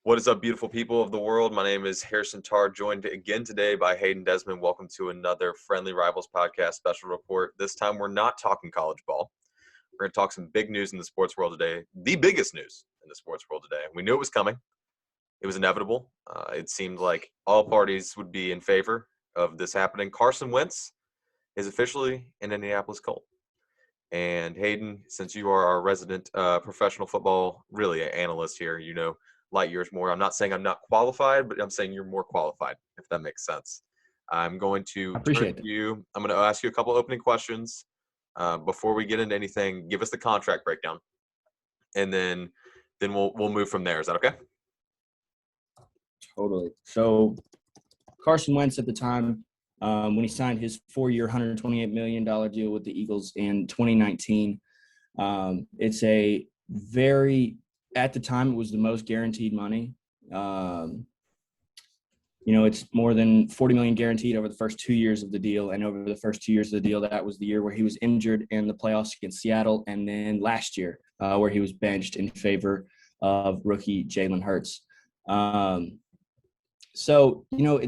What is up, beautiful people of the world? My name is Harrison Tarr, joined again today by Hayden Desmond. Welcome to another Friendly Rivals podcast special report. This time we're not talking college ball. We're going to talk some big news in the sports world today, the biggest news in the sports world today. We knew it was coming. It was inevitable. It seemed like all parties would be in favor of this happening. Carson Wentz is officially an Indianapolis Colt. And Hayden, since you are our resident professional football analyst here, you know light years more. I'm not saying I'm not qualified, but I'm saying you're more qualified, if that makes sense. I'm going to turn to you. I'm going to ask you a couple opening questions before we get into anything. Give us the contract breakdown, and then we'll move from there. Is that okay? Totally. So Carson Wentz at the time, when he signed his 4-year, $128 million deal with the Eagles in 2019, it's a very – at the time, it was the most guaranteed money. It's more than $40 million guaranteed over the first 2 years of the deal. And over the first 2 years of the deal, that was the year where he was injured in the playoffs against Seattle. And then last year, where he was benched in favor of rookie Jalen Hurts. It's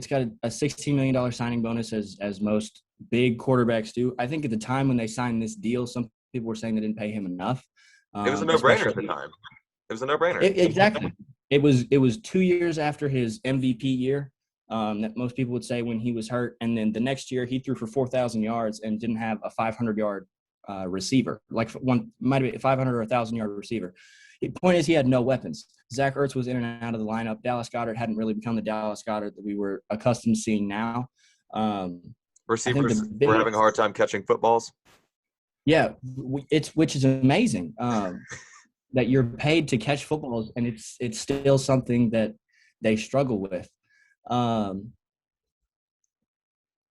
got a $16 million signing bonus as most big quarterbacks do. I think at the time when they signed this deal, some people were saying they didn't pay him enough. It was a no-brainer at the time. It was a no-brainer. Exactly. It was 2 years after his MVP year that most people would say when he was hurt. And then the next year he threw for 4,000 yards and didn't have a 500-yard receiver. Like one might be a 500 or 1,000-yard receiver. The point is he had no weapons. Zach Ertz was in and out of the lineup. Dallas Goedert hadn't really become the Dallas Goedert that we were accustomed to seeing now. Receivers were having a hard time catching footballs. Yeah, which is amazing. That you're paid to catch footballs, and it's still something that they struggle with.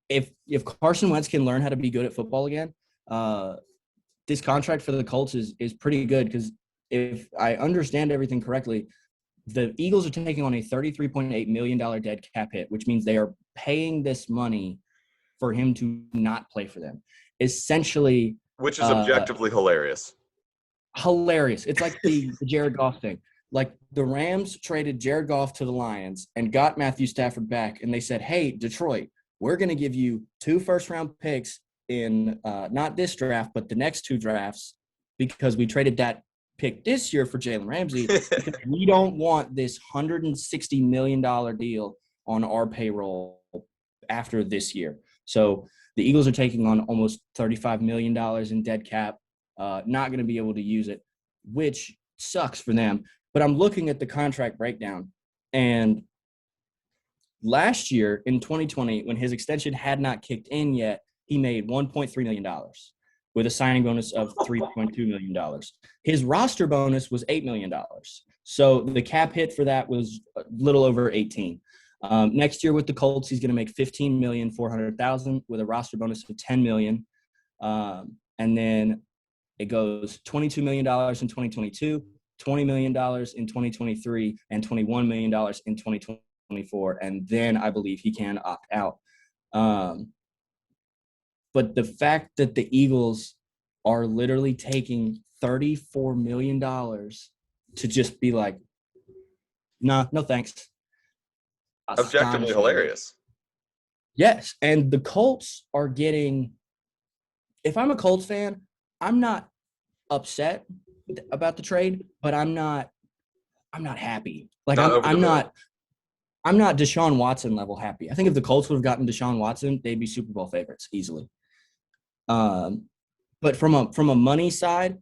If Carson Wentz can learn how to be good at football again, this contract for the Colts is pretty good because if I understand everything correctly, the Eagles are taking on a $33.8 million dead cap hit, which means they are paying this money for him to not play for them. Essentially, which is objectively hilarious. Hilarious. It's like the Jared Goff thing. Like the Rams traded Jared Goff to the Lions and got Matthew Stafford back, and they said, hey, Detroit, we're going to give you 2 first-round picks in not this draft, but the next 2 drafts because we traded that pick this year for Jalen Ramsey because we don't want this $160 million deal on our payroll after this year. So the Eagles are taking on almost $35 million in dead cap. Not going to be able to use it, which sucks for them. But I'm looking at the contract breakdown. And last year in 2020, when his extension had not kicked in yet, he made $1.3 million with a signing bonus of $3.2 million. His roster bonus was $8 million. So the cap hit for that was a little over 18. Next year with the Colts, he's going to make $15,400,000 with a roster bonus of $10 million. And then it goes $22 million in 2022, $20 million in 2023, and $21 million in 2024. And then I believe he can opt out. But the fact that the Eagles are literally taking $34 million to just be like, nah, no thanks. Objectively hilarious. Yes. And the Colts are getting – if I'm a Colts fan, I'm not upset about the trade, but I'm not happy. Like I'm not Deshaun Watson level happy. I think if the Colts would have gotten Deshaun Watson, they'd be Super Bowl favorites easily. But from a money side,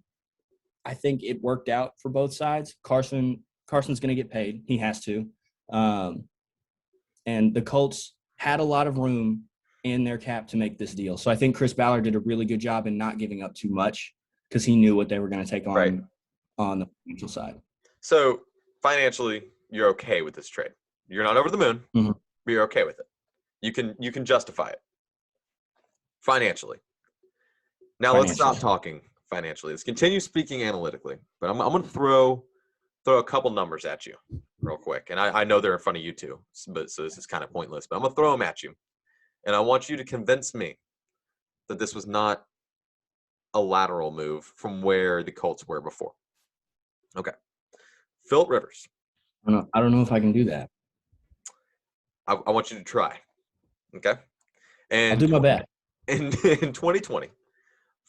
I think it worked out for both sides. Carson's going to get paid. He has to. And the Colts had a lot of room in their cap to make this deal. So I think Chris Ballard did a really good job in not giving up too much because he knew what they were going to take on on the financial side. So financially, you're okay with this trade. You're not over the moon, but you're okay with it. You can justify it financially. Now let's stop talking financially. Let's continue speaking analytically. But I'm going to throw a couple numbers at you real quick. And I know they're in front of you too, so this is kind of pointless. But I'm going to throw them at you. And I want you to convince me that this was not a lateral move from where the Colts were before. Okay. Phillip Rivers I don't know if I can do that. I want you to try. Okay. I'll And do my best. in 2020,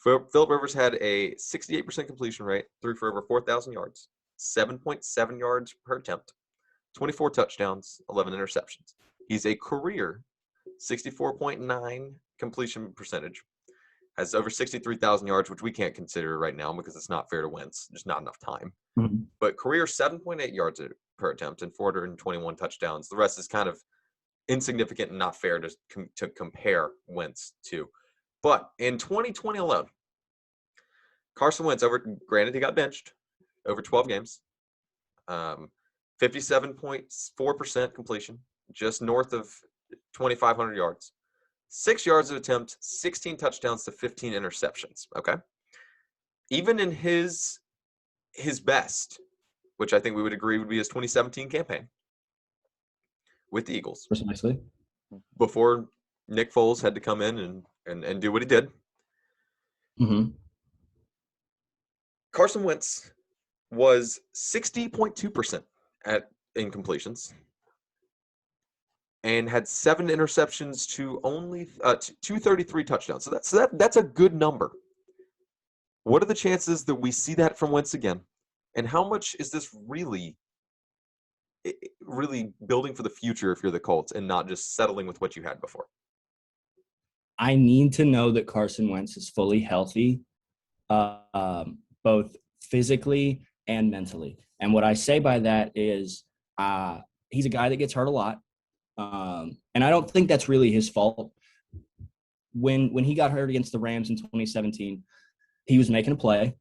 Philip Rivers had a 68% completion rate, threw for over 4,000 yards, 7.7 yards per attempt, 24 touchdowns, 11 interceptions. He's a career 64.9 completion percentage, has over 63,000 yards, which we can't consider right now because it's not fair to Wentz. There's not enough time. Mm-hmm. But career 7.8 yards per attempt and 421 touchdowns. The rest is kind of insignificant and not fair to compare Wentz to. But in 2020 alone, Carson Wentz, granted he got benched over 12 games, 57.4% completion, just north of 2,500 yards, 6 yards of attempt, 16 touchdowns to 15 interceptions. Okay, even in his best, which I think we would agree would be his 2017 campaign with the Eagles, Precisely. before Nick Foles had to come in and do what he did. Mm-hmm. Carson Wentz was 60.2% at incompletions and had 7 interceptions to only 233 touchdowns. So that's a good number. What are the chances that we see that from Wentz again? And how much is this really building for the future if you're the Colts and not just settling with what you had before? I need to know that Carson Wentz is fully healthy, both physically and mentally. And what I say by that is he's a guy that gets hurt a lot. And I don't think that's really his fault. When he got hurt against the Rams in 2017, he was making a play.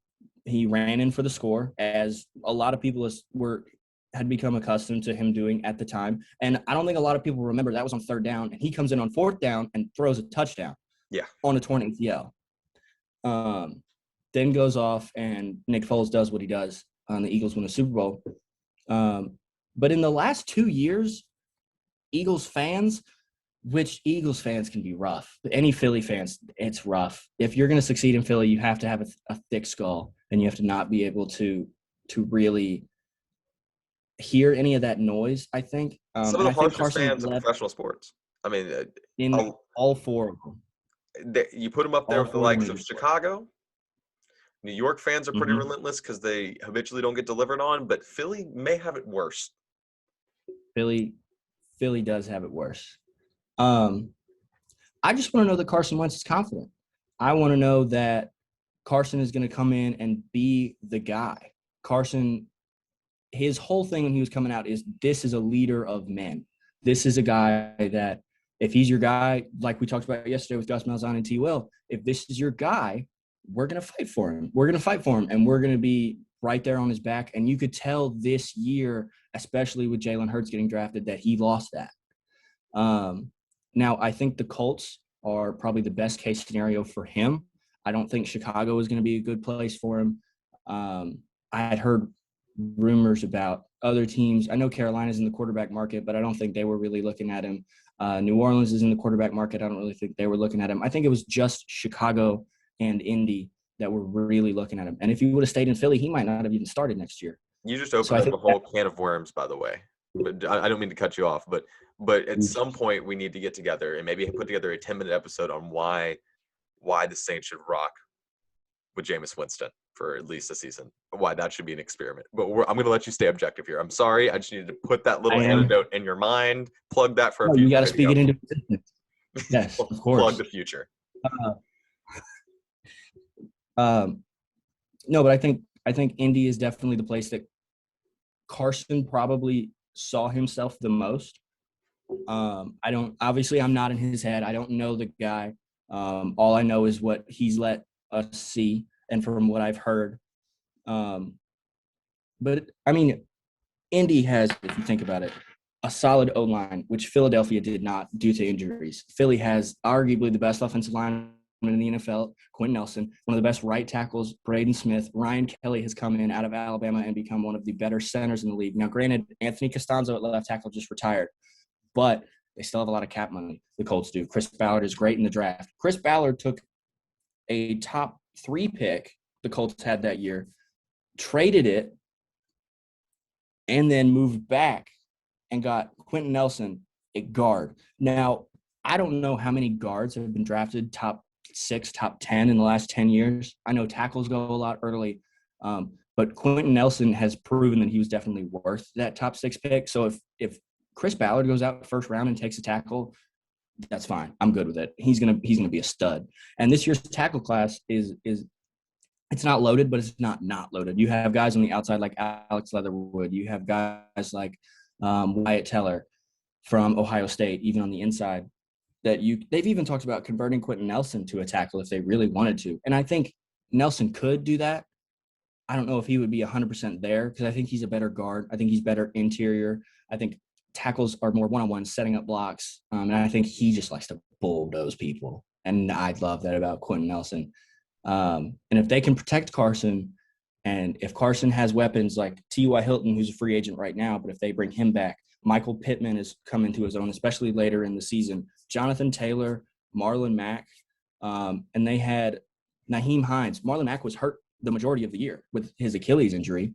He ran in for the score, as a lot of people had become accustomed to him doing at the time. And I don't think a lot of people remember that was on 3rd down, and he comes in on 4th down and throws a touchdown. Yeah. On a torn ACL. Then goes off, and Nick Foles does what he does. The Eagles win the Super Bowl. But in the last 2 years, Eagles fans can be rough. Any Philly fans, it's rough. If you're going to succeed in Philly, you have to have a thick skull, and you have to not be able to really hear any of that noise, I think. Some of the harshest fans in professional sports. I mean, in all 4 of them. You put them up there with the likes of Chicago. New York fans are pretty relentless because they habitually don't get delivered on, but Philly may have it worse. Philly does have it worse. I just want to know that Carson Wentz is confident. I want to know that Carson is going to come in and be the guy. Carson, his whole thing when he was coming out is, this is a leader of men. This is a guy that, if he's your guy, like we talked about yesterday with Gus Malzahn and T. Will, if this is your guy, we're going to fight for him. We're going to fight for him, and we're going to be right there on his back. And you could tell this year, especially with Jalen Hurts getting drafted, that he lost that. Now, I think the Colts are probably the best case scenario for him. I don't think Chicago is going to be a good place for him. I had heard rumors about other teams. I know Carolina's in the quarterback market, but I don't think they were really looking at him. New Orleans is in the quarterback market. I don't really think they were looking at him. I think it was just Chicago and Indy that were really looking at him. And if he would have stayed in Philly, he might not have even started next year. You just opened up a whole can of worms, by the way. But I don't mean to cut you off, but at some point we need to get together and maybe put together a 10-minute episode on why the Saints should rock with Jameis Winston for at least a season. Why that should be an experiment. But I'm going to let you stay objective here. I'm sorry. I just needed to put that little anecdote in your mind. Plug that for a future. You got to speak it into existence. Yes, of course. Plug the future. No, but I think Indy is definitely the place that Carson probably saw himself the most. Obviously I'm not in his head. I don't know the guy. All I know is what he's let us see and from what I've heard. But I mean, Indy has, if you think about it, a solid O-line, which Philadelphia did not due to injuries. Philly has arguably the best offensive line in the NFL, Quentin Nelson, one of the best right tackles, Braden Smith. Ryan Kelly has come in out of Alabama and become one of the better centers in the league. Now, granted, Anthony Costanzo at left tackle just retired, but they still have a lot of cap money, the Colts do. Chris Ballard is great in the draft. Chris Ballard took a top 3 pick the Colts had that year, traded it and then moved back and got Quentin Nelson at guard. Now, I don't know how many guards have been drafted top 6, top 10 in the last 10 years. I know tackles go a lot early, but Quentin Nelson has proven that he was definitely worth that top 6 pick. So if Chris Ballard goes out first round and takes a tackle, that's fine. I'm good with it. He's gonna be a stud. And this year's tackle class is it's not loaded, but it's not loaded. You have guys on the outside like Alex Leatherwood. You have guys like Wyatt Teller from Ohio State, even on the inside. They've even talked about converting Quentin Nelson to a tackle if they really wanted to. And I think Nelson could do that. I don't know if he would be 100% there because I think he's a better guard. I think he's better interior. I think tackles are more one-on-one, setting up blocks. And I think he just likes to bulldoze people. And I love that about Quentin Nelson. And if they can protect Carson, and if Carson has weapons like T.Y. Hilton, who's a free agent right now, but if they bring him back, Michael Pittman has come into his own, especially later in the season. Jonathan Taylor, Marlon Mack, and they had Naheem Hines. Marlon Mack was hurt the majority of the year with his Achilles injury.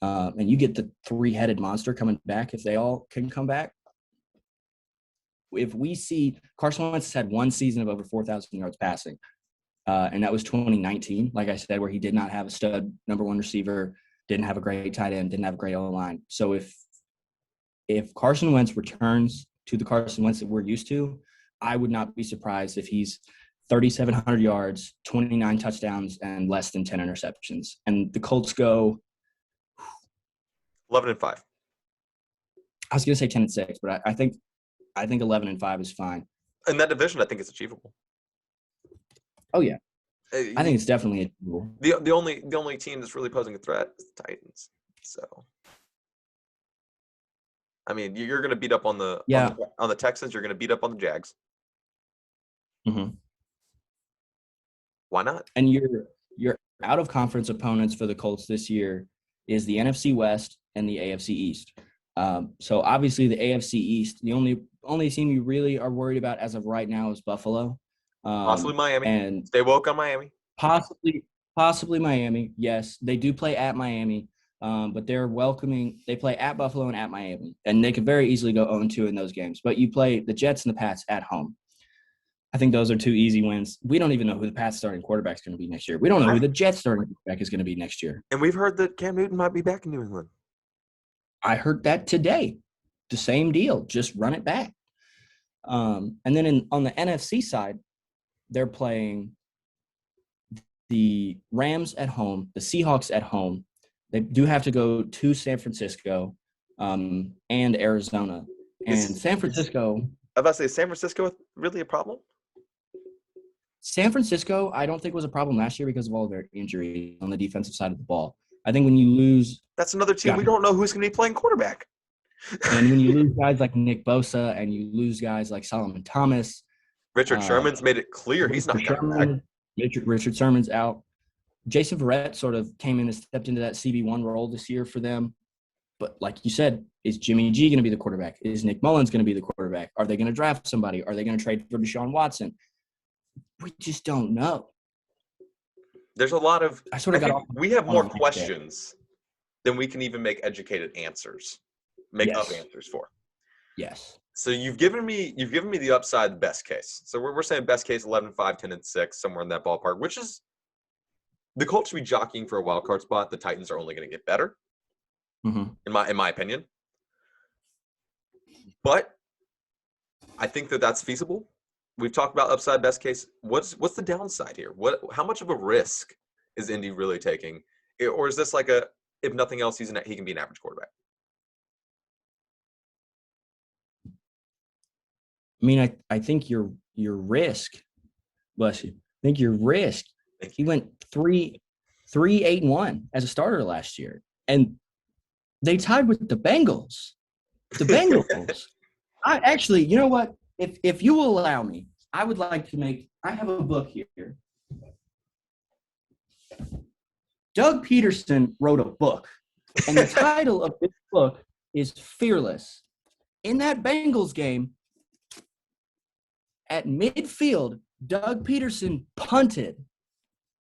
And you get the 3-headed monster coming back if they all can come back. If we see Carson Wentz has had one season of over 4,000 yards passing, and that was 2019, like I said, where he did not have a stud number one receiver, didn't have a great tight end, didn't have a great O-line. So if Carson Wentz returns to the Carson Wentz that we're used to, I would not be surprised if he's 3,700 yards, 29 touchdowns, and less than 10 interceptions. And the Colts go 11-5. I was going to say 10-6, but I think 11-5 is fine. In that division, I think it's achievable. Oh yeah, I think it's definitely achievable. The only team that's really posing a threat is the Titans. So, I mean, you're going to beat up on the Texans. You're going to beat up on the Jags. Mm-hmm. Why not? And your out of conference opponents for the Colts this year is the NFC West and the AFC East. So obviously the AFC East, the only team you really are worried about as of right now is Buffalo. Possibly Miami. And stay woke on Miami. Possibly Miami. Yes, they do play at Miami, but they play at Buffalo and at Miami, and they could very easily go 0-2 in those games. But you play the Jets and the Pats at home. I think those are 2 easy wins. We don't even know who the Pats starting quarterback is going to be next year. We don't know who the Jets starting quarterback is going to be next year. And we've heard that Cam Newton might be back in New England. I heard that today. The same deal. Just run it back. And then on the NFC side, they're playing the Rams at home, the Seahawks at home. They do have to go to San Francisco and Arizona. And San Francisco – I was about to say, is San Francisco really a problem? San Francisco, I don't think was a problem last year because of all of their injuries on the defensive side of the ball. I think when you lose – that's another team we don't know who's going to be playing quarterback. And when you lose guys like Nick Bosa and you lose guys like Solomon Thomas – Richard Sherman's made it clear he's not coming back. Richard Sherman's out. Jason Verrett sort of came in and stepped into that CB1 role this year for them. But like you said, is Jimmy G going to be the quarterback? Is Nick Mullins going to be the quarterback? Are they going to draft somebody? Are they going to trade for Deshaun Watson? We just don't know. There's a lot of – we have more questions than we can even make educated answers, up answers for. Yes. So you've given me the upside, the best case. So we're saying best case 11-5, 10-6, somewhere in that ballpark, which is the Colts should be jockeying for a wild card spot. The Titans are only going to get better, in my opinion. But I think that's feasible. We've talked about upside, best case. What's the downside here? How much of a risk is Indy really taking, or is this like if nothing else, he can be an average quarterback? I mean, I think your risk, bless you. I think your risk. He went 3-8-1 as a starter last year, and they tied with the Bengals. The Bengals. I actually, you know what? If you will allow me, I would like to make. I have a book here. Doug Peterson wrote a book, and the title of this book is Fearless. In that Bengals game, at midfield, Doug Peterson punted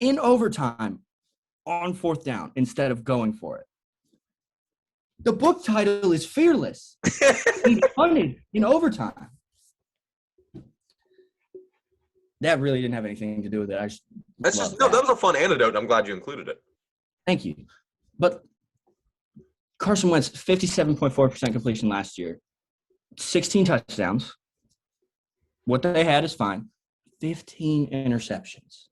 in overtime on 4th down instead of going for it. The book title is Fearless. He's punted in overtime. That really didn't have anything to do with it. That was a fun anecdote. I'm glad you included it. Thank you. But Carson Wentz, 57.4% completion last year, 16 touchdowns. What they had is fine. 15 interceptions.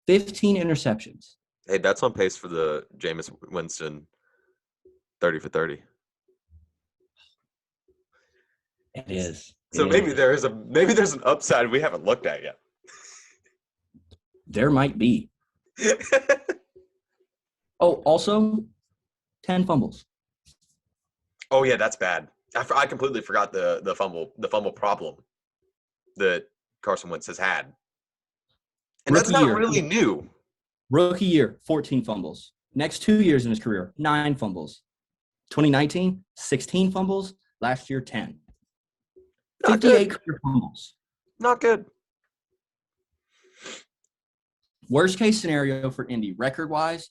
15 interceptions. Hey, that's on pace for the Jameis Winston 30 for 30. It is. So maybe there's an upside we haven't looked at yet. There might be. Oh, also 10 fumbles. Oh yeah, that's bad. I completely forgot the fumble problem that Carson Wentz has had. And that's not really new. Rookie year, 14 fumbles. Next 2 years in his career, 9 fumbles. 2019, 16 fumbles. Last year, 10. 58 career fumbles. Not good. Worst case scenario for Indy, record-wise,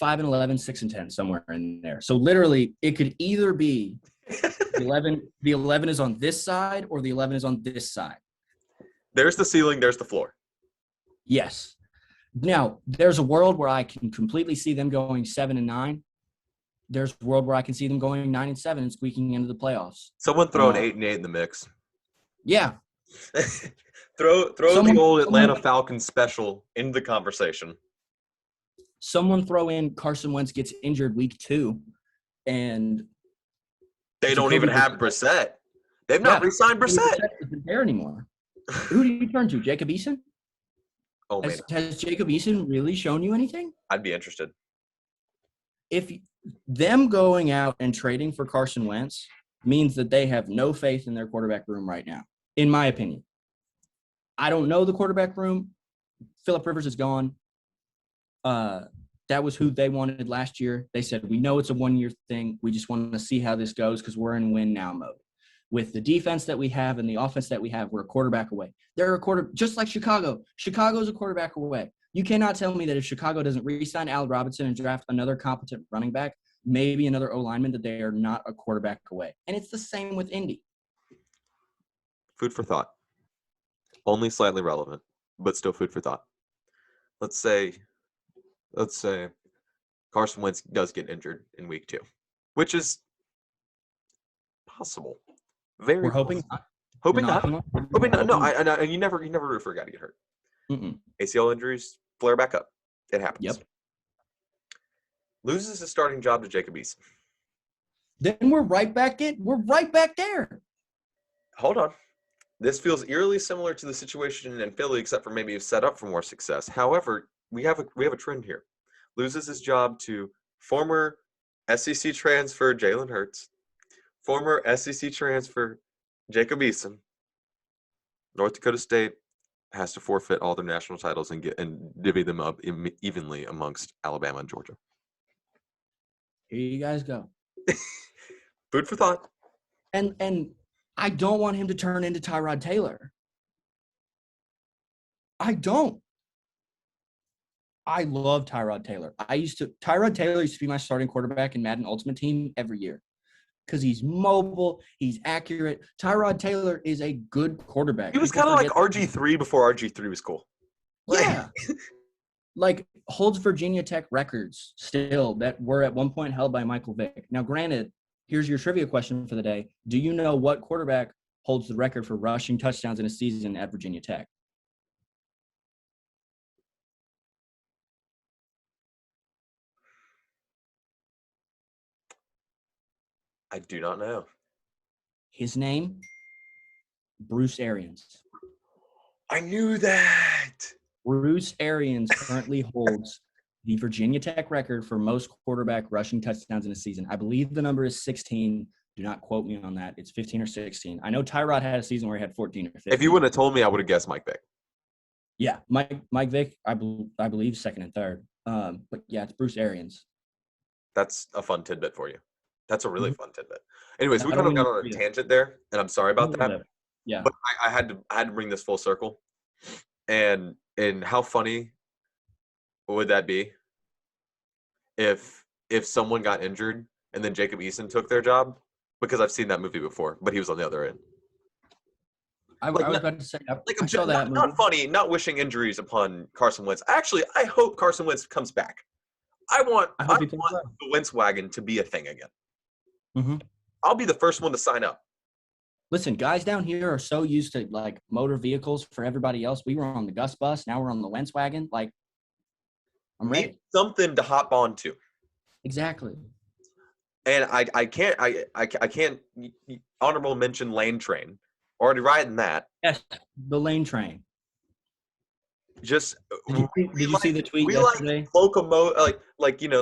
5-11, 6-10, somewhere in there. So literally, it could either be the 11 is on this side or the 11 is on this side. There's the ceiling, there's the floor. Yes. Now, there's a world where I can completely see them going 7-9. There's a world where I can see them going 9-7 and squeaking into the playoffs. Someone throw an 8-8 in the mix. Yeah. throw the old Atlanta Falcons special into the conversation. Someone throw in Carson Wentz gets injured week 2, and they don't even have Brissett. They've not re-signed Brissett. Brissett isn't there anymore. Who do you turn to? Jacob Eason? Oh, man. Has Jacob Eason really shown you anything? I'd be interested. If them going out and trading for Carson Wentz means that they have no faith in their quarterback room right now, in my opinion. I don't know the quarterback room. Phillip Rivers is gone. That was who they wanted last year. They said, we know it's a one-year thing. We just want to see how this goes because we're in win-now mode. With the defense that we have and the offense that we have, we're a quarterback away. They're just like Chicago. Chicago's a quarterback away. You cannot tell me that if Chicago doesn't re-sign Allen Robinson and draft another competent running back, maybe another O-lineman, that they are not a quarterback away. And it's the same with Indy. Food for thought. Only slightly relevant, but still food for thought. Let's say Carson Wentz does get injured in week 2, which is possible. We're hoping not. Hoping not. No, you never root for a guy to get hurt. ACL injuries flare back up. It happens. Yep. Loses his starting job to Jacob Eason. Then we're right back there. Hold on. This feels eerily similar to the situation in Philly, except for maybe set up for more success. However, we have a trend here. Loses his job to former SEC transfer Jalen Hurts, former SEC transfer Jacob Eason. North Dakota State has to forfeit all their national titles and divvy them up evenly amongst Alabama and Georgia. Here you guys go. Food for thought. And I don't want him to turn into Tyrod Taylor. I don't. I love Tyrod Taylor. Tyrod Taylor used to be my starting quarterback in Madden Ultimate Team every year because he's mobile, he's accurate. Tyrod Taylor is a good quarterback. He was kind of like RG3 before RG3 was cool. Yeah. Like holds Virginia Tech records still that were at one point held by Michael Vick. Now, granted, here's your trivia question for the day. Do you know what quarterback holds the record for rushing touchdowns in a season at Virginia Tech? I do not know. His name, Bruce Arians. I knew that. Bruce Arians currently holds the Virginia Tech record for most quarterback rushing touchdowns in a season. I believe the number is 16. Do not quote me on that. It's 15 or 16. I know Tyrod had a season where he had 14 or 15. If you wouldn't have told me, I would have guessed Mike Vick. Yeah, Mike Vick, I believe second and third. But yeah, it's Bruce Arians. That's a fun tidbit for you. That's a really fun tidbit. Anyways, we kind of got on a tangent there, and I'm sorry about that. Yeah. But I had to bring this full circle. And how funny would that be if if someone got injured and then Jacob Eason took their job, because I've seen that movie before, but he was on the other end. I Like, was not, about to say, like I saw that movie. not funny, not wishing injuries upon Carson Wentz. Actually, I hope Carson Wentz comes back. I want I hope he plays well. the Wentz wagon to be a thing again. Mm-hmm. I'll be the first one to sign up. Listen, guys down here are so used to like motor vehicles for everybody else. We were on the Gus bus. Now we're on the Wentz wagon. Like, I'm ready. Need something to hop onto. Exactly. And I can't honorable mention Lane Train. Already riding that. Yes, the Lane Train. Just Did you see the tweet we yesterday?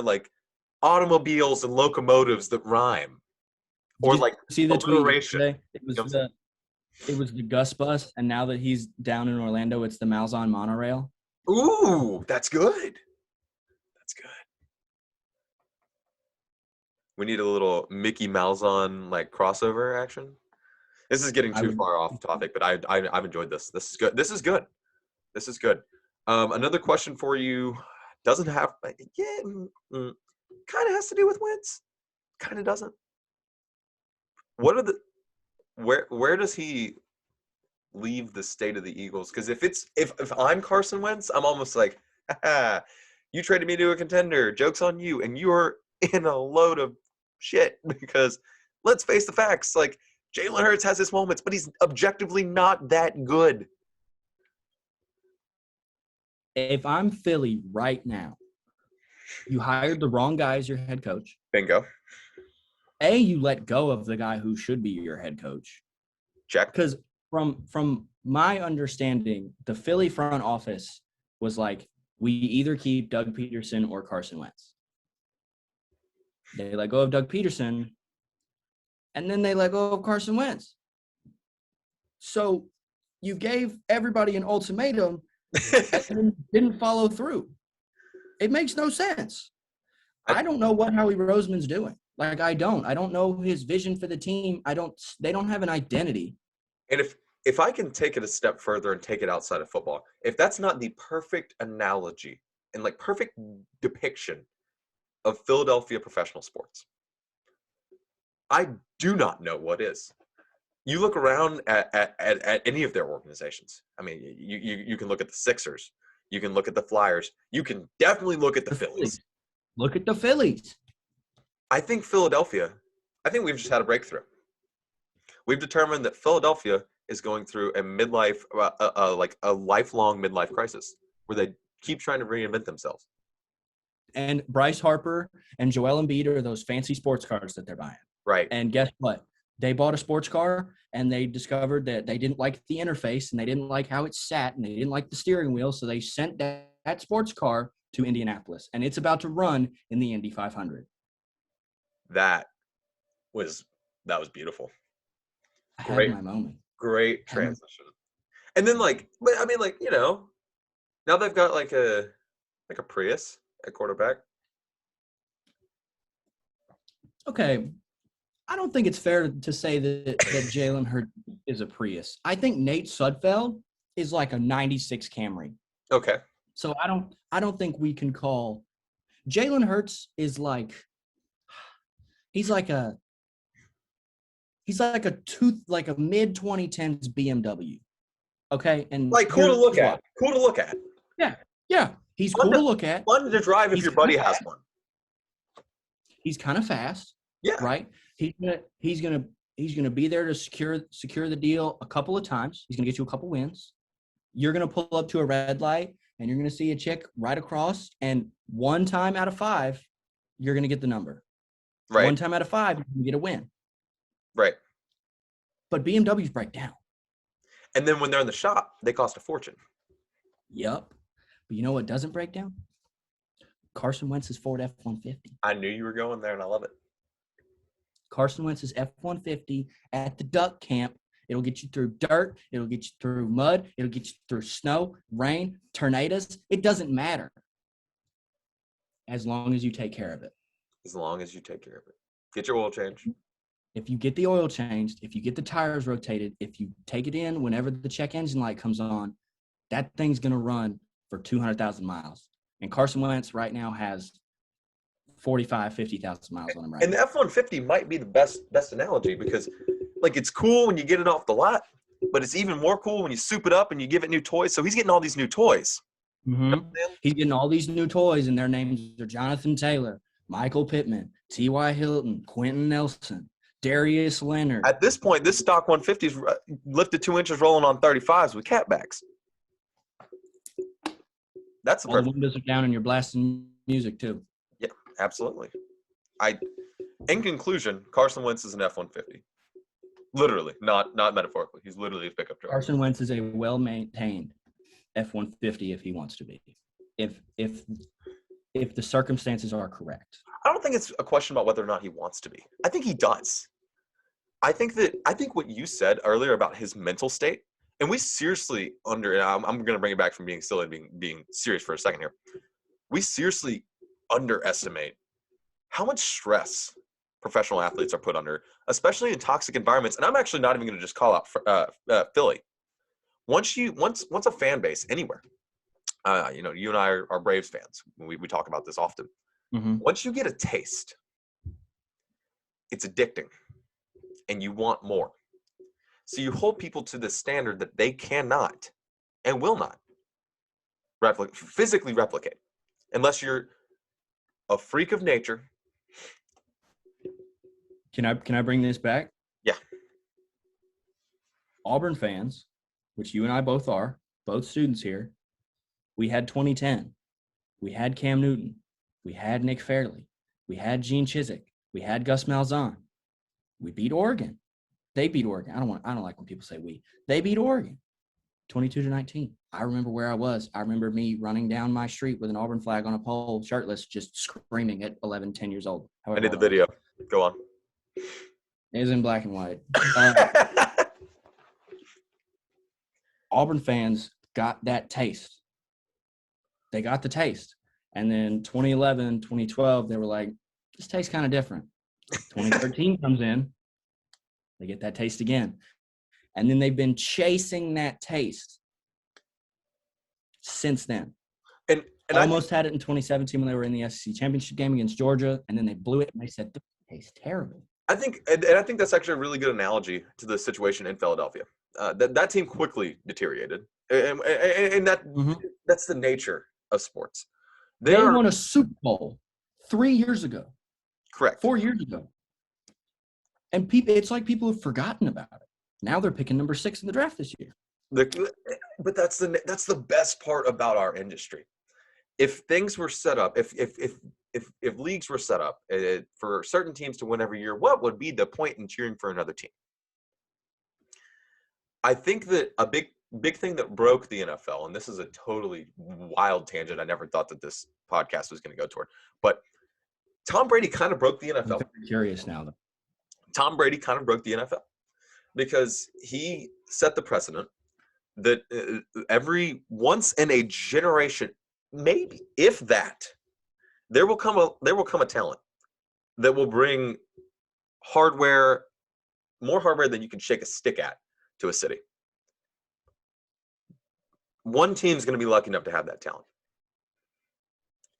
Like automobiles and locomotives that rhyme. Or like see the tweet alliteration. yesterday? It was the Gus bus, and now that he's down in Orlando, it's the Malzahn monorail. Ooh, that's good. That's good. We need a little Mickey Malzahn like crossover action. This is getting too far off topic, but I've enjoyed this. This is good. This is good. This is good. Another question for you doesn't have kind of has to do with Wentz. Kind of doesn't. What are the where does he leave the state of the Eagles? Because if I'm Carson Wentz, I'm almost like, you traded me to a contender. Joke's on you, and you're in a load of shit. Because let's face the facts. Like Jalen Hurts has his moments, but he's objectively not that good. If I'm Philly right now, you hired the wrong guy as your head coach. Bingo. You let go of the guy who should be your head coach. Check. Because from my understanding, the Philly front office was like, we either keep Doug Peterson or Carson Wentz. They let go of Doug Peterson, and then they let go of Carson Wentz. So you gave everybody an ultimatum and didn't follow through. It makes no sense. I don't know what Howie Roseman's doing. Like, I don't know his vision for the team. They don't have an identity. And if I can take it a step further and take it outside of football, if that's not the perfect analogy and like perfect depiction of Philadelphia professional sports, I do not know what is. You look around at any of their organizations. I mean, you can look at the Sixers. You can look at the Flyers. You can definitely look at the Phillies. Look at the Phillies. I think we've just had a breakthrough. We've determined that Philadelphia is going through a midlife, like a lifelong midlife crisis where they keep trying to reinvent themselves. And Bryce Harper and Joel Embiid are those fancy sports cars that they're buying. Right. And guess what? They bought a sports car and they discovered that they didn't like the interface and they didn't like how it sat and they didn't like the steering wheel. So they sent that sports car to Indianapolis, and it's about to run in the Indy 500. That was beautiful. I had my moment. Great transition. And then now they've got like a Prius at quarterback. Okay. I don't think it's fair to say that Jalen Hurts is a Prius. I think Nate Sudfeld is like a 96 Camry. Okay. So I don't think we can call Jalen Hurts is like he's like a mid 2010s BMW. Okay, and like cool to look at. Cool to look at. Yeah. He's cool to look at. Fun to drive if your buddy has one. He's kind of fast. Yeah. Right. He's gonna be there to secure the deal a couple of times. He's gonna get you a couple wins. You're gonna pull up to a red light and you're gonna see a chick right across, and one time out of 5, you're gonna get the number. Right. One time out of 5, you're gonna get a win. Right. But BMWs break down. And then when they're in the shop, they cost a fortune. Yep. But you know what doesn't break down? Carson Wentz's Ford F-150. I knew you were going there, and I love it. Carson Wentz's F-150 at the duck camp. It'll get you through dirt. It'll get you through mud. It'll get you through snow, rain, tornadoes. It doesn't matter as long as you take care of it. As long as you take care of it. Get your oil changed. If you get the oil changed, if you get the tires rotated, if you take it in whenever the check engine light comes on, that thing's going to run for 200,000 miles. And Carson Wentz right now has 45, 50,000 miles on them right And the now. F-150 might be the best analogy because, like, it's cool when you get it off the lot, but it's even more cool when you soup it up and you give it new toys. So he's getting all these new toys. Mm-hmm. He's getting all these new toys, and their names are Jonathan Taylor, Michael Pittman, T.Y. Hilton, Quentin Nelson, Darius Leonard. At this point, this stock 150 is lifted 2 inches rolling on 35s with catbacks. That's the all the perfect. windows are down, and you're blasting music too. Yeah, absolutely. In conclusion, Carson Wentz is an F-150. Literally, not metaphorically. He's literally a pickup truck. Carson Wentz is a well-maintained F-150 if he wants to be. If the circumstances are correct. I don't think it's a question about whether or not he wants to be. I think he does. I think what you said earlier about his mental state, and we seriously I'm going to bring it back from being silly and being serious for a second here. We seriously underestimate how much stress professional athletes are put under, especially in toxic environments. And I'm actually not even going to just call out Philly. Once a fan base anywhere, you and I are Braves fans. We talk about this often. Mm-hmm. Once you get a taste, it's addicting, and you want more. So you hold people to the standard that they cannot and will not physically replicate, unless you're a freak of nature. Can I bring this back? Yeah. Auburn fans, which you and I both are, both students here, we had 2010. We had Cam Newton. We had Nick Fairley. We had Gene Chizik. We had Gus Malzahn. We beat Oregon. They beat Oregon. I don't like when people say we. They beat Oregon 22-19. I remember where I was. I remember me running down my street with an Auburn flag on a pole, shirtless, just screaming at 11, 10 years old. I need the video. Go on. It was in black and white. Auburn fans got that taste. They got the taste. And then 2011, 2012, they were like, this tastes kind of different. 2013 comes in. They get that taste again. And then they've been chasing that taste since then. And almost had it in 2017 when they were in the SEC championship game against Georgia, and then they blew it, and they said, this tastes terrible. I think that's actually a really good analogy to the situation in Philadelphia. That team quickly deteriorated, and that's the nature of sports. They won a Super Bowl 3 years ago. Correct. 4 years ago. And it's like people have forgotten about it. Now they're picking number 6 in the draft this year. But that's the best part about our industry. If things were set up, if leagues were set up for certain teams to win every year, what would be the point in cheering for another team? I think that a big thing that broke the NFL, and this is a totally wild tangent I never thought that this podcast was going to go toward, but Tom Brady kind of broke the NFL. I'm curious now, though. Tom Brady kind of broke the NFL because he set the precedent that every once in a generation, maybe if that, there will come a talent that will bring more hardware than you can shake a stick at to a city. One team's going to be lucky enough to have that talent.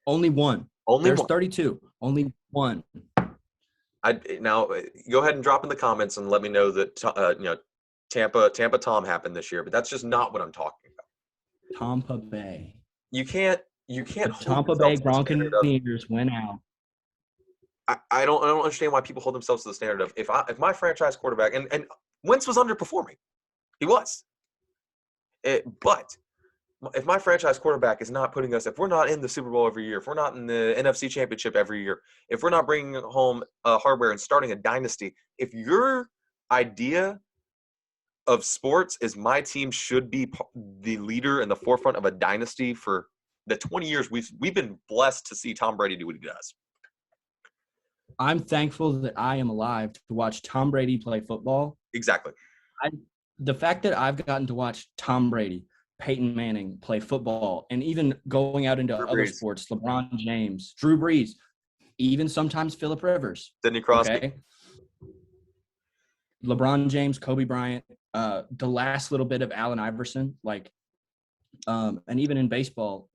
Only one. There's 32. Only one. Now go ahead and drop in the comments and let me know that Tampa Tom happened this year, but that's just not what I'm talking about. Tampa Bay. You can't. Tampa Bay Buccaneers went out. I don't understand why people hold themselves to the standard of if my franchise quarterback and Wentz was underperforming, he was. But if my franchise quarterback is not putting us, if we're not in the Super Bowl every year, if we're not in the NFC Championship every year, if we're not bringing home hardware and starting a dynasty, if your idea of sports is my team should be the leader in the forefront of a dynasty for the 20 years we've been blessed to see Tom Brady do what he does. I'm thankful that I am alive to watch Tom Brady play football. Exactly. The fact that I've gotten to watch Tom Brady, Peyton Manning play football, and even going out into other sports, LeBron James, Drew Brees, even sometimes Phillip Rivers. Sidney Crosby. Okay? LeBron James, Kobe Bryant, the last little bit of Allen Iverson, and even in baseball,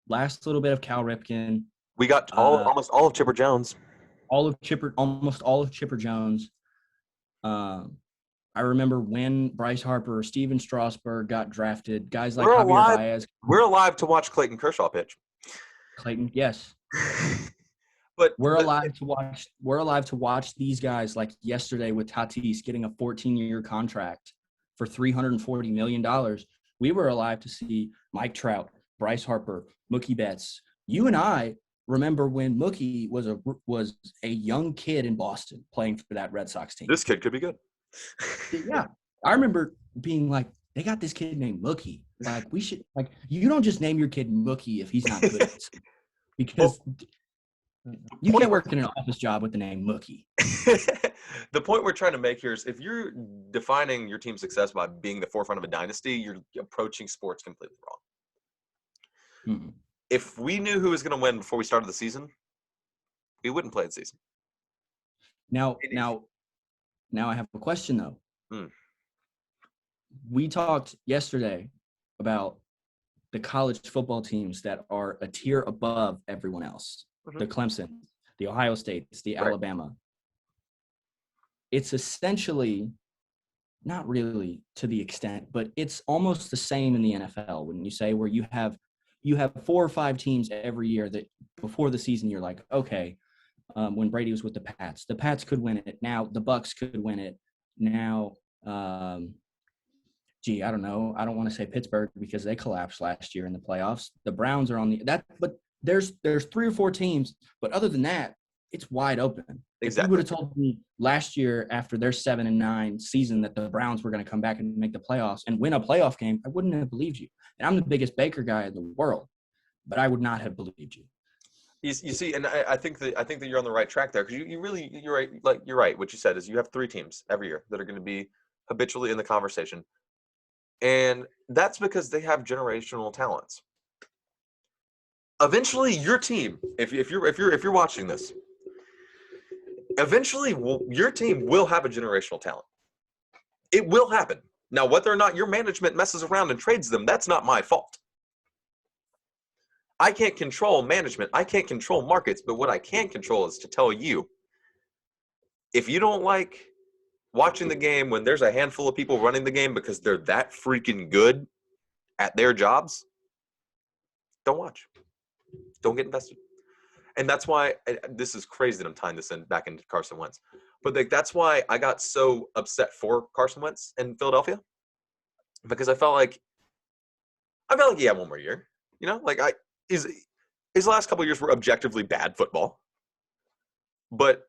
last little bit of Cal Ripken, We got almost all of Chipper Jones. Almost all of Chipper Jones. I remember when Bryce Harper or Steven Strasburg got drafted. Guys like Javier Baez. We're alive to watch Clayton Kershaw pitch. Clayton, yes. But we're alive to watch these guys like yesterday with Tatis getting a 14-year contract for $340 million. We were alive to see Mike Trout, Bryce Harper, Mookie Betts. You and I remember when Mookie was a young kid in Boston playing for that Red Sox team. This kid could be good. Yeah. I remember being like, they got this kid named Mookie. Like, we should – like, you don't just name your kid Mookie if he's not good. Because you can't work in an office job with the name Mookie. The point we're trying to make here is if you're defining your team's success by being the forefront of a dynasty, you're approaching sports completely wrong. Mm-hmm. If we knew who was going to win before we started the season, we wouldn't play the season. Now I have a question, though. We talked yesterday about the college football teams that are a tier above everyone else. The Clemson, the Ohio States, the Alabama. It's essentially, not really to the extent, but it's almost the same in the NFL when you say where you have 4 or 5 teams every year that before the season you're like, okay, when Brady was with the Pats could win it. Now the Bucks could win it. Now, I don't know. I don't want to say Pittsburgh because they collapsed last year in the playoffs. The Browns are on but there's 3 or 4 teams, but other than that, it's wide open. Exactly. If you would have told me last year after their 7-9 season that the Browns were going to come back and make the playoffs and win a playoff game, I wouldn't have believed you. And I'm the biggest Baker guy in the world, but I would not have believed you. You see, and I think that you're on the right track there because you're right. Like you're right. What you said is you have 3 teams every year that are going to be habitually in the conversation, and that's because they have generational talents. Eventually, your team, if you're watching this, eventually your team will have a generational talent. It will happen. Now, whether or not your management messes around and trades them, that's not my fault. I can't control management. I can't control markets, but what I can control is to tell you, if you don't like watching the game when there's a handful of people running the game because they're that freaking good at their jobs, don't watch. Don't get invested. And that's why this is crazy that I'm tying this back into Carson Wentz. But that's why I got so upset for Carson Wentz in Philadelphia, because I felt like he had one more year. You know, like his last couple of years were objectively bad football, but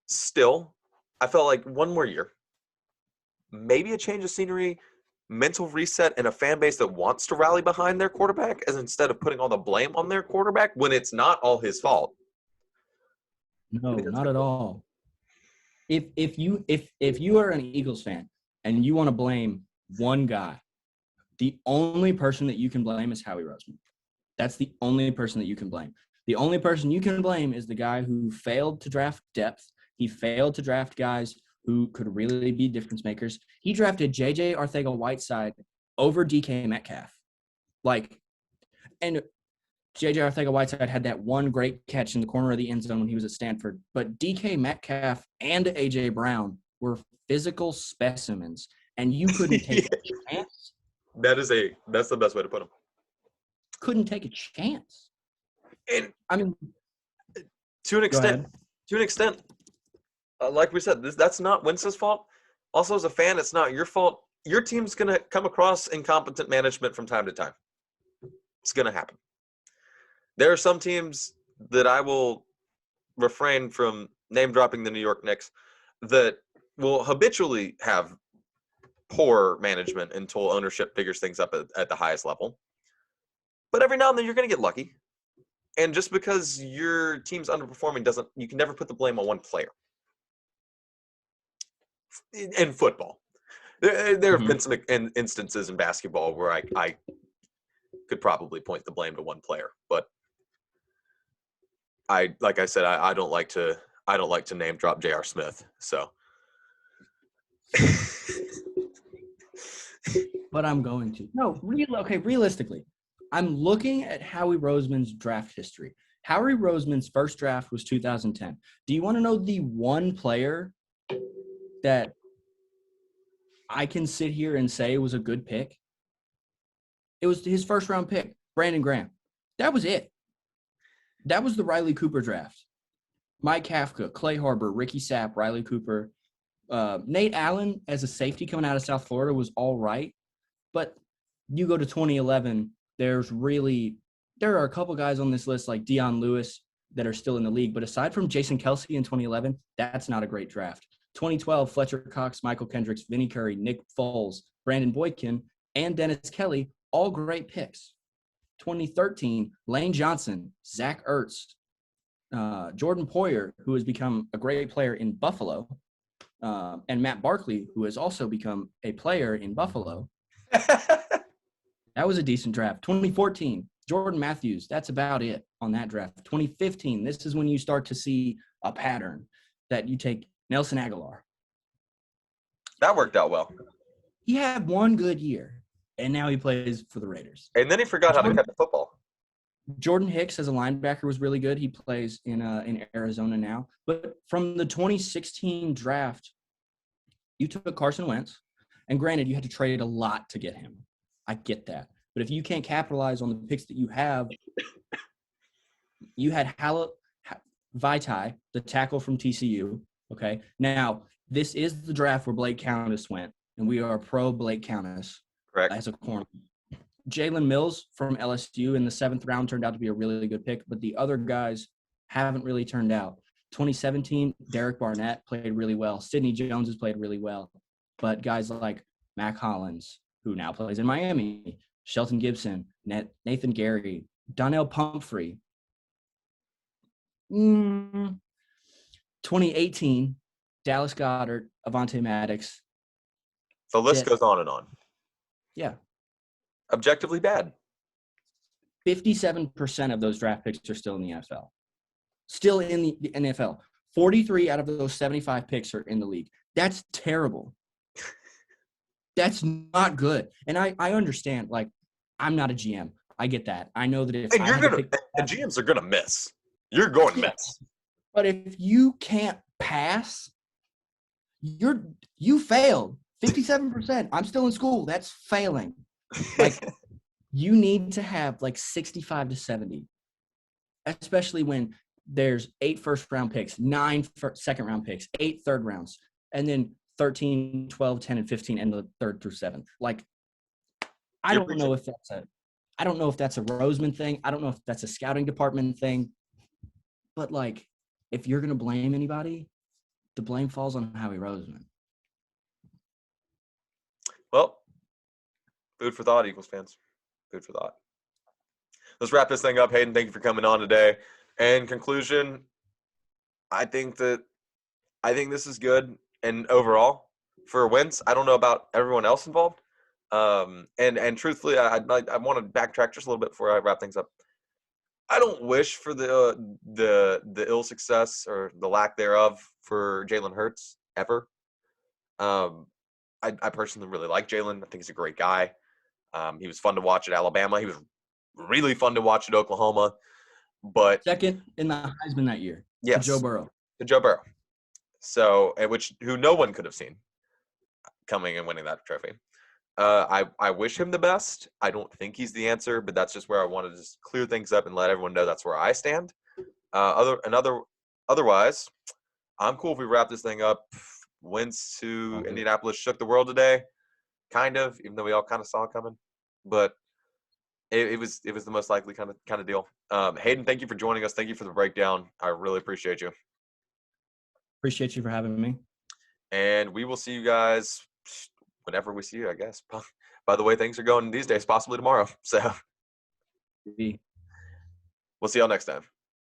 still, I felt like one more year, maybe a change of scenery, mental reset, and a fan base that wants to rally behind their quarterback, as instead of putting all the blame on their quarterback when it's not all his fault. No, not at all. If you are an Eagles fan and you want to blame one guy, the only person that you can blame is Howie Roseman. That's the only person that you can blame. The only person you can blame is the guy who failed to draft depth. He failed to draft guys who could really be difference makers. He drafted J.J. Arcega-Whiteside over DK Metcalf. And J.J. Arcega-Whiteside had that one great catch in the corner of the end zone when he was at Stanford. But DK Metcalf and A.J. Brown were physical specimens, and you couldn't take a chance. That's the best way to put him. Couldn't take a chance. And I mean, to an extent, like we said, that's not Wentz's fault. Also, as a fan, it's not your fault. Your team's going to come across incompetent management from time to time. It's going to happen. There are some teams that I will refrain from name-dropping the New York Knicks that will habitually have poor management until ownership figures things up at the highest level. But every now and then you're going to get lucky. And just because your team's underperforming you can never put the blame on one player. In football. There have been some instances in basketball where I could probably point the blame to one player. But like I said, I don't like to name drop J.R. Smith. So but I'm going to. No, realistically, I'm looking at Howie Roseman's draft history. Howie Roseman's first draft was 2010. Do you want to know the one player that I can sit here and say was a good pick? It was his first round pick, Brandon Graham. That was it. That was the Riley Cooper draft. Mike Kafka, Clay Harbor, Ricky Sapp, Riley Cooper. Nate Allen as a safety coming out of South Florida was all right. But you go to 2011, there are a couple guys on this list like Deion Lewis that are still in the league. But aside from Jason Kelsey in 2011, that's not a great draft. 2012, Fletcher Cox, Michael Kendricks, Vinnie Curry, Nick Foles, Brandon Boykin, and Dennis Kelly, all great picks. 2013, Lane Johnson, Zach Ertz, Jordan Poyer, who has become a great player in Buffalo, and Matt Barkley, who has also become a player in Buffalo. That was a decent draft. 2014, Jordan Matthews. That's about it on that draft. 2015, this is when you start to see a pattern that you take Nelson Aguilar. That worked out well. He had one good year, and now he plays for the Raiders. And then he forgot how to catch the football. Jordan Hicks as a linebacker was really good. He plays in Arizona now. But from the 2016 draft, you took Carson Wentz, and granted, you had to trade a lot to get him. I get that. But if you can't capitalize on the picks that you have, you had Vaitai, the tackle from TCU, okay? Now, this is the draft where Blake Countess went, and we are pro Blake Countess as a corner. Jalen Mills from LSU in the 7th round turned out to be a really good pick, but the other guys haven't really turned out. 2017, Derek Barnett played really well. Sidney Jones has played really well. But guys like Mac Hollins, who now plays in Miami, Shelton Gibson, Nathan Gary, Donnell Pumphrey. 2018, Dallas Goedert, Avonte Maddox. The list goes on and on. Yeah. Objectively bad. 57% of those draft picks are still in the NFL. Still in the NFL. 43 out of those 75 picks are in the league. That's terrible. That's not good. And I understand, like, I'm not a GM. I get that. I know that if and GMs are gonna miss. You're going to miss. But if you can't pass, you failed. 57%. I'm still in school. That's failing. Like, you need to have like 65 to 70, especially when there's 8 first-round picks, 9 second-round picks, 8 third rounds, and then 13, 12, 10, and 15 in the 3rd through 7th. Like, I don't know if that's a Roseman thing. I don't know if that's a scouting department thing. But, like, if you're going to blame anybody, the blame falls on Howie Roseman. Well, food for thought, Eagles fans. Food for thought. Let's wrap this thing up. Hayden, thank you for coming on today. In conclusion, I think this is good. And overall, for Wentz, I don't know about everyone else involved. And truthfully, I want to backtrack just a little bit before I wrap things up. I don't wish for the ill success or the lack thereof for Jalen Hurts ever. I personally really like Jalen. I think he's a great guy. He was fun to watch at Alabama. He was really fun to watch at Oklahoma. But second in the Heisman that year. Yes. To Joe Burrow. So, who no one could have seen coming and winning that trophy. I wish him the best. I don't think he's the answer, but that's just where I want to just clear things up and let everyone know that's where I stand. Otherwise, I'm cool if we wrap this thing up. Wentz to Indianapolis shook the world today, kind of, even though we all kind of saw it coming. But it was the most likely kind of deal. Hayden, thank you for joining us. Thank you for the breakdown. I really appreciate you. Appreciate you for having me. And we will see you guys whenever we see you, I guess. By the way things are going these days, possibly tomorrow. So we'll see y'all next time.